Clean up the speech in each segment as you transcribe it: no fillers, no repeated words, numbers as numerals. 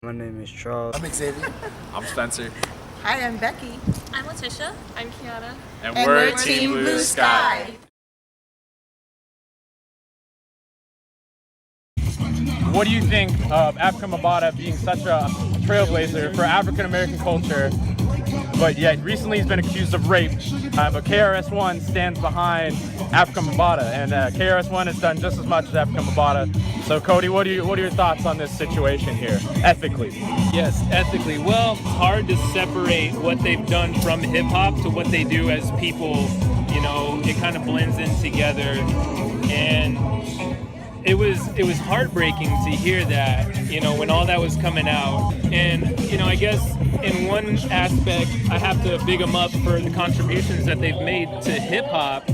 My name is Charles. I'm Xavier. I'm Spencer. Hi, I'm Becky. I'm Letitia. I'm Kiana. And we're Team Blue Sky. What do you think of Africa Mabata being such a trailblazer for African American culture, but yet recently he's been accused of rape? But KRS-One stands behind Africa Mabata, and KRS-One has done just as much as Africa Mabata. So Cody, what are your thoughts on this situation here, ethically? Yes, ethically. Well, it's hard to separate what they've done from hip-hop to what they do as people. You know, it kind of blends in together. And it was heartbreaking to hear that, you know, when all that was coming out. And, you know, I guess in one aspect, I have to big them up for the contributions that they've made to hip-hop.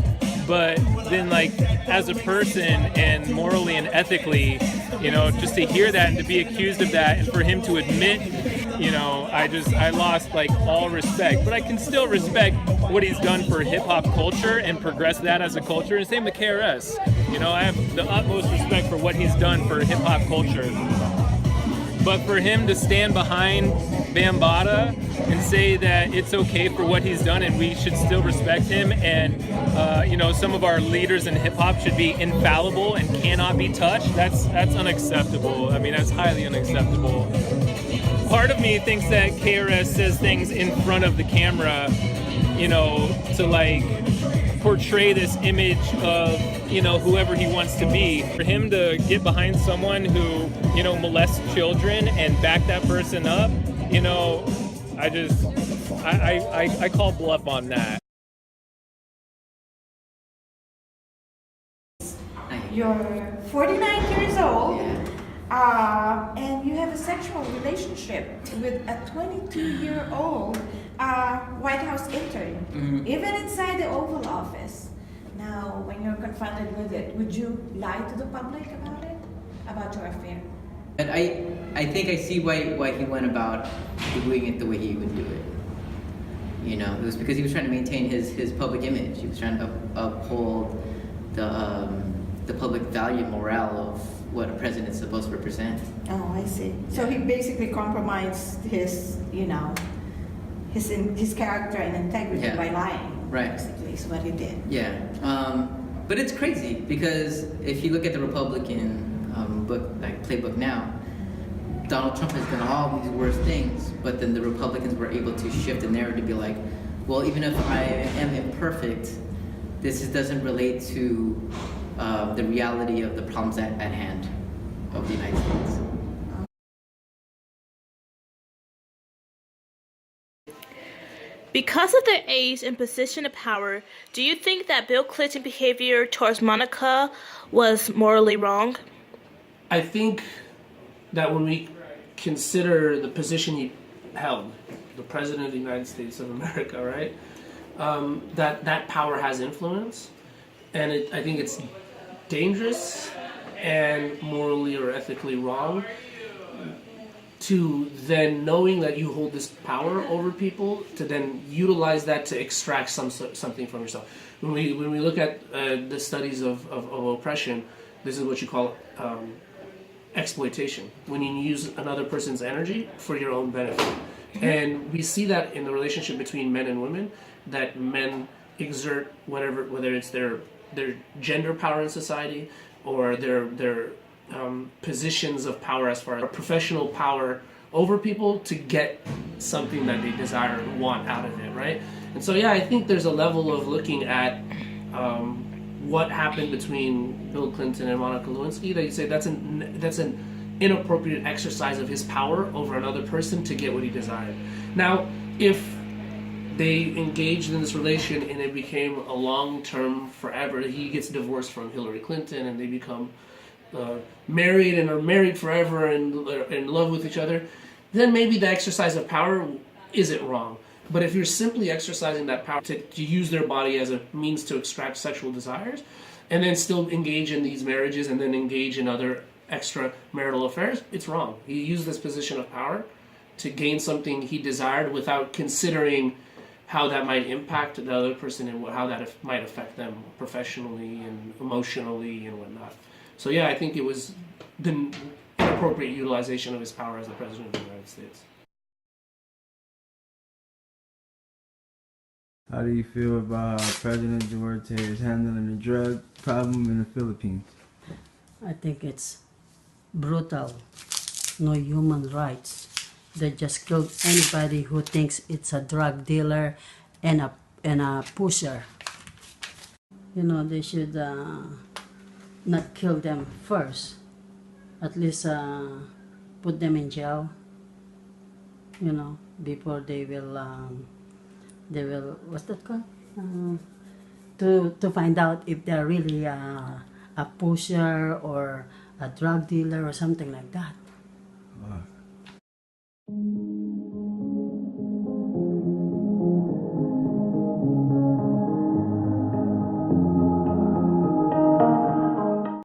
But then, like, as a person and morally and ethically, you know, just to hear that and to be accused of that and for him to admit, you know, I lost, like, all respect. But I can still respect what he's done for hip-hop culture and progress that as a culture. And same with KRS. You know, I have the utmost respect for what he's done for hip-hop culture. But for him to stand behind Bambaataa and say that it's okay for what he's done and we should still respect him, and you know, some of our leaders in hip hop should be infallible and cannot be touched, that's unacceptable. I mean, that's highly unacceptable. Part of me thinks that KRS says things in front of the camera, you know, to like portray this image of, you know, whoever he wants to be. For him to get behind someone who, you know, molests children and back that person up, you know, I call bluff on that. You're 49 years old, and you have a sexual relationship with a 22-year-old White House intern, even inside the Oval Office. Now, when you're confronted with it, would you lie to the public about it, about your affair? But I think I see why he went about doing it the way he would do it. You know, it was because he was trying to maintain his public image. He was trying to uphold the public value and morale of what a president is supposed to represent. Oh, I see. So he basically compromised his, you know, his character and integrity by lying. Right. Basically, is what he did. Yeah. But it's crazy because if you look at the Republican book, like playbook now, Donald Trump has done all these worst things, but then the Republicans were able to shift the narrative to be like, well, even if I am imperfect, this doesn't relate to the reality of the problems at hand of the United States. Because of their age and position of power, do you think that Bill Clinton's behavior towards Monica was morally wrong? I think that when we consider the position he held, the President of the United States of America, right, that power has influence, and I think it's dangerous and morally or ethically wrong to then, knowing that you hold this power over people, to then utilize that to extract something from yourself. When we look at the studies of oppression, this is what you call exploitation, when you use another person's energy for your own benefit. And we see that in the relationship between men and women, that men exert whether it's their gender power in society or their positions of power as far as professional power over people to get something that they desire and want out of it, right? And so, yeah, I think there's a level of looking at what happened between Bill Clinton and Monica Lewinsky that you say that's an inappropriate exercise of his power over another person to get what he desired. Now, if they engaged in this relation and it became a long-term forever, he gets divorced from Hillary Clinton and they become married and are married forever and in love with each other, then maybe the exercise of power isn't wrong. But if you're simply exercising that power to use their body as a means to extract sexual desires, and then still engage in these marriages and then engage in other extramarital affairs, it's wrong. He used this position of power to gain something he desired without considering how that might impact the other person and how that might affect them professionally and emotionally and whatnot. So yeah, I think it was inappropriate inappropriate utilization of his power as the president of the United States. How do you feel about how President Duarte is handling the drug problem in the Philippines? I think it's brutal. No human rights. They just killed anybody who thinks it's a drug dealer and a pusher. You know, they should not kill them first. At least put them in jail. You know, before they will what's that called? To find out if they're really a pusher or a drug dealer or something like that. Wow.